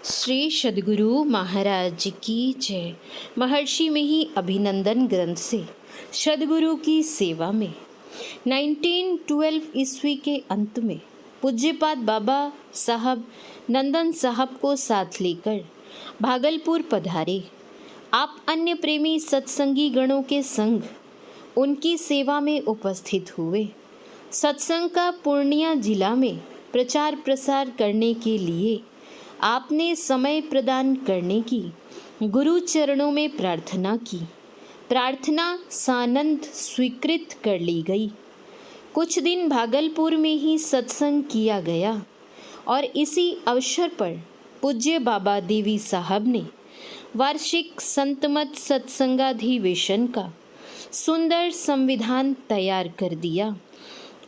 श्री सद्गुरु महाराज की जय। महर्षि में ही अभिनंदन ग्रंथ से सद्गुरु की सेवा में 1912 ईस्वी के अंत में पूज्यपाद बाबा साहब नंदन साहब को साथ लेकर भागलपुर पधारे। आप अन्य प्रेमी सत्संगी गणों के संग उनकी सेवा में उपस्थित हुए। सत्संग का पूर्णिया जिला में प्रचार प्रसार करने के लिए आपने समय प्रदान करने की गुरु चरणों में प्रार्थना की। प्रार्थना सानंद स्वीकृत कर ली गई। कुछ दिन भागलपुर में ही सत्संग किया गया और इसी अवसर पर पूज्य बाबा देवी साहब ने वार्षिक संतमत सत्संगाधिवेशन का सुंदर संविधान तैयार कर दिया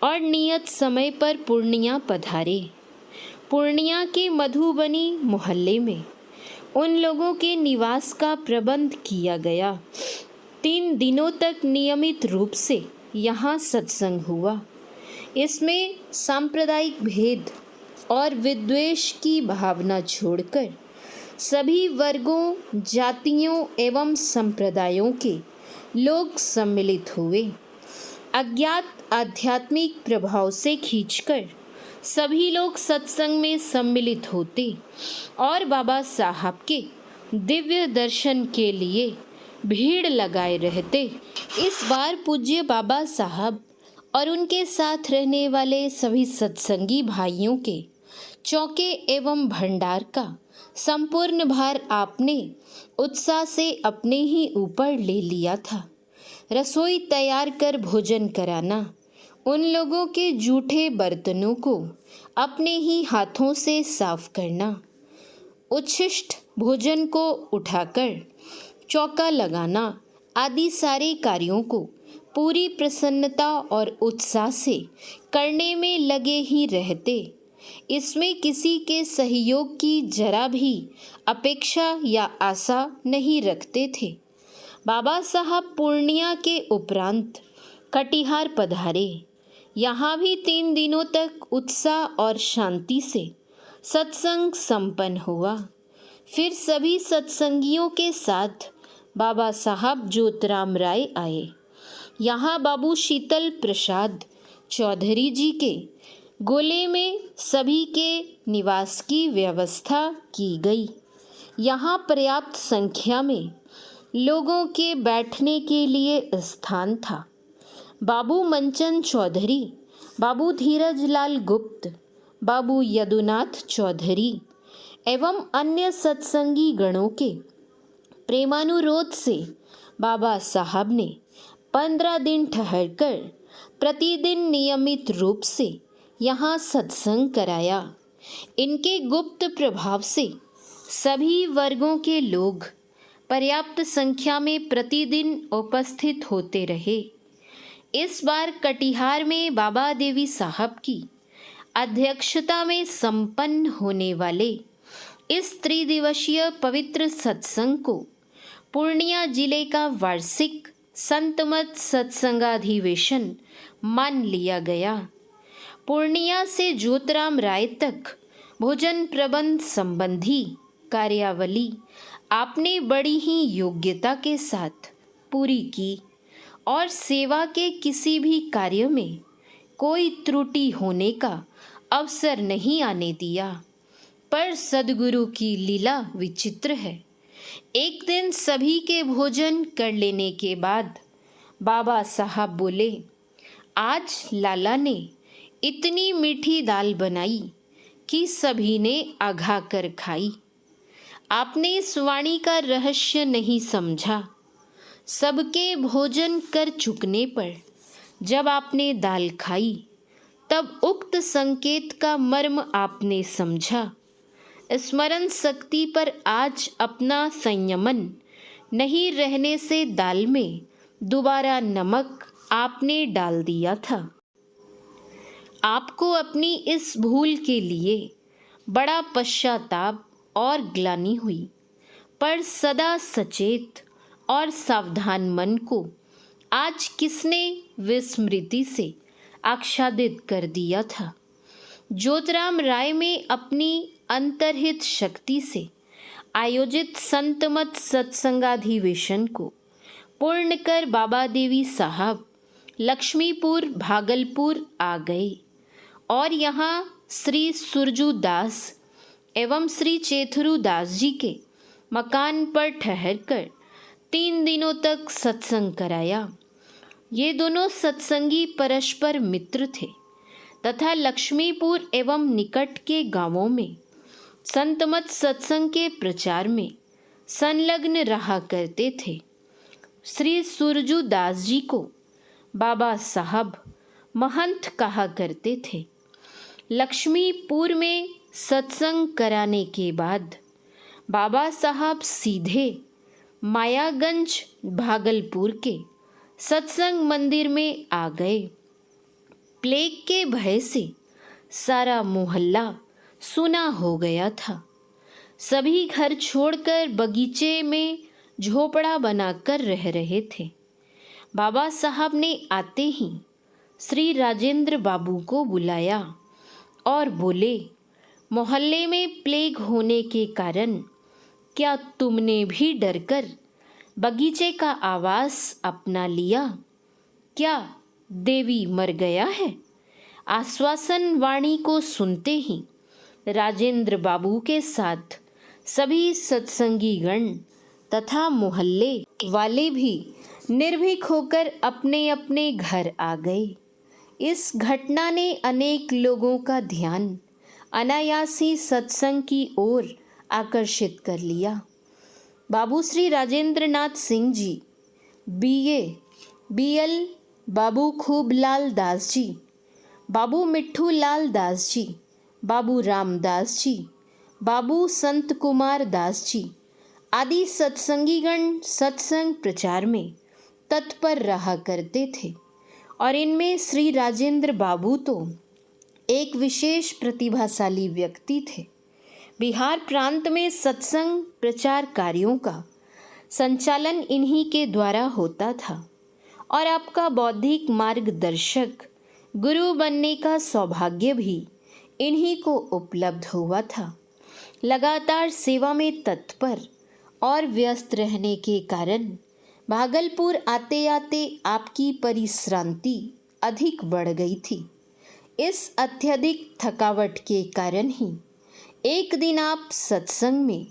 और नियत समय पर पूर्णिया पधारे। पूर्णिया के मधुबनी मोहल्ले में उन लोगों के निवास का प्रबंध किया गया। 3 दिनों तक नियमित रूप से यहाँ सत्संग हुआ। इसमें सांप्रदायिक भेद और विद्वेष की भावना छोड़कर सभी वर्गों, जातियों एवं संप्रदायों के लोग सम्मिलित हुए। अज्ञात आध्यात्मिक प्रभाव से खींचकर सभी लोग सत्संग में सम्मिलित होते और बाबा साहब के दिव्य दर्शन के लिए भीड़ लगाए रहते। इस बार पूज्य बाबा साहब और उनके साथ रहने वाले सभी सत्संगी भाइयों के चौके एवं भंडार का संपूर्ण भार आपने उत्साह से अपने ही ऊपर ले लिया था। रसोई तैयार कर भोजन कराना, उन लोगों के जूठे बर्तनों को अपने ही हाथों से साफ करना, उच्छिष्ट भोजन को उठाकर चौका लगाना आदि सारे कार्यों को पूरी प्रसन्नता और उत्साह से करने में लगे ही रहते। इसमें किसी के सहयोग की जरा भी अपेक्षा या आशा नहीं रखते थे। बाबा साहब पूर्णिया के उपरांत कटिहार पधारे। यहाँ भी 3 दिनों तक उत्साह और शांति से सत्संग संपन्न हुआ। फिर सभी सत्संगियों के साथ बाबा साहब ज्योतिराम राय आए। यहाँ बाबू शीतल प्रसाद चौधरी जी के गोले में सभी के निवास की व्यवस्था की गई। यहाँ पर्याप्त संख्या में लोगों के बैठने के लिए स्थान था। बाबू मंचन चौधरी, बाबू धीरज लाल गुप्त, बाबू यदुनाथ चौधरी एवं अन्य सत्संगी गणों के प्रेमानुरोध से बाबा साहब ने 15 दिन ठहरकर प्रतिदिन नियमित रूप से यहाँ सत्संग कराया। इनके गुप्त प्रभाव से सभी वर्गों के लोग पर्याप्त संख्या में प्रतिदिन उपस्थित होते रहे। इस बार कटिहार में बाबा देवी साहब की अध्यक्षता में संपन्न होने वाले इस त्रिदिवसीय पवित्र सत्संग को पूर्णिया जिले का वार्षिक संतमत सत्संगाधिवेशन मान लिया गया। पूर्णिया से ज्योतिराम राय तक भोजन प्रबंध संबंधी कार्यावली आपने बड़ी ही योग्यता के साथ पूरी की और सेवा के किसी भी कार्य में कोई त्रुटि होने का अवसर नहीं आने दिया। पर सद्गुरु की लीला विचित्र है। एक दिन सभी के भोजन कर लेने के बाद बाबा साहब बोले, आज लाला ने इतनी मीठी दाल बनाई कि सभी ने आघा कर खाई। आपने इस वाणी का रहस्य नहीं समझा। सबके भोजन कर चुकने पर जब आपने दाल खाई तब उक्त संकेत का मर्म आपने समझा। स्मरण शक्ति पर आज अपना संयमन नहीं रहने से दाल में दोबारा नमक आपने डाल दिया था। आपको अपनी इस भूल के लिए बड़ा पश्चाताप और ग्लानि हुई, पर सदा सचेत और सावधान मन को आज किसने विस्मृति से आच्छादित कर दिया था। ज्योतिराम राय में अपनी अंतर्हित शक्ति से आयोजित संतमत सत्संगाधिवेशन को पूर्ण कर बाबा देवी साहब लक्ष्मीपुर भागलपुर आ गए और यहाँ श्री सुरजू दास एवं श्री चेथुरू दास जी के मकान पर ठहरकर 3 दिनों तक सत्संग कराया। ये दोनों सत्संगी परस्पर मित्र थे तथा लक्ष्मीपुर एवं निकट के गांवों में संतमत सत्संग के प्रचार में संलग्न रहा करते थे। श्री सुरजू दास जी को बाबा साहब महंत कहा करते थे। लक्ष्मीपुर में सत्संग कराने के बाद बाबा साहब सीधे मायागंज भागलपुर के सत्संग मंदिर में आ गए। प्लेग के भय से सारा मोहल्ला सुना हो गया था। सभी घर छोड़कर बगीचे में झोपड़ा बनाकर रह रहे थे। बाबा साहब ने आते ही श्री राजेंद्र बाबू को बुलाया और बोले, मोहल्ले में प्लेग होने के कारण क्या तुमने भी डरकर बगीचे का आवास अपना लिया? क्या देवी मर गया है? आश्वासन वाणी को सुनते ही राजेंद्र बाबू के साथ सभी सत्संगी गण तथा मोहल्ले वाले भी निर्भीक होकर अपने अपने घर आ गए। इस घटना ने अनेक लोगों का ध्यान अनायास ही सत्संग की ओर आकर्षित कर लिया। बाबू श्री राजेंद्र नाथ सिंह जी, BA, BL, बाबू खूबलाल दास जी, बाबू मिट्ठू लाल दास जी, बाबू रामदास जी, बाबू संत कुमार दास जी आदि सत्संगीगण सत्संग प्रचार में तत्पर रहा करते थे और इनमें श्री राजेंद्र बाबू तो एक विशेष प्रतिभाशाली व्यक्ति थे। बिहार प्रांत में सत्संग प्रचार कार्यों का संचालन इन्हीं के द्वारा होता था और आपका बौद्धिक मार्गदर्शक गुरु बनने का सौभाग्य भी इन्हीं को उपलब्ध हुआ था। लगातार सेवा में तत्पर और व्यस्त रहने के कारण भागलपुर आते आते आपकी परिश्रांति अधिक बढ़ गई थी। इस अत्यधिक थकावट के कारण ही एक दिन आप सत्संग में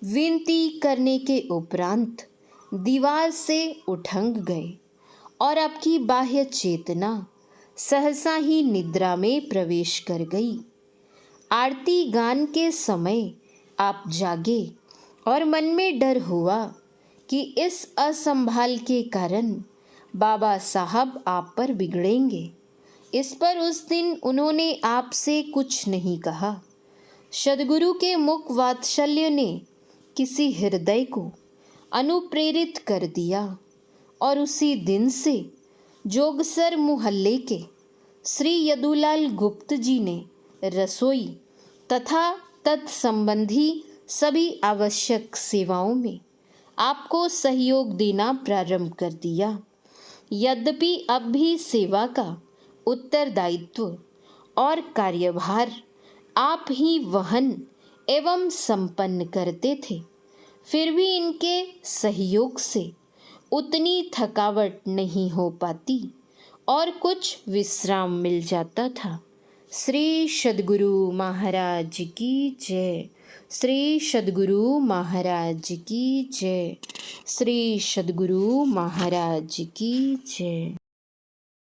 विनती करने के उपरांत दीवार से उठंग गए और आपकी बाह्य चेतना सहसा ही निद्रा में प्रवेश कर गई। आरती गान के समय आप जागे और मन में डर हुआ कि इस असंभाल के कारण बाबा साहब आप पर बिगड़ेंगे। इस पर उस दिन उन्होंने आपसे कुछ नहीं कहा। सद्गुरु के मुख वात्सल्य ने किसी हृदय को अनुप्रेरित कर दिया और उसी दिन से जोगसर मोहल्ले के श्री यदुलाल गुप्त जी ने रसोई तथा तत्संबंधी सभी आवश्यक सेवाओं में आपको सहयोग देना प्रारंभ कर दिया। यद्यपि अब भी सेवा का उत्तरदायित्व और कार्यभार आप ही वहन एवं संपन्न करते थे, फिर भी इनके सहयोग से उतनी थकावट नहीं हो पाती और कुछ विश्राम मिल जाता था। श्री सद्गुरु महाराज की जय। श्री सद्गुरु महाराज की जय। श्री सद्गुरु महाराज की जय।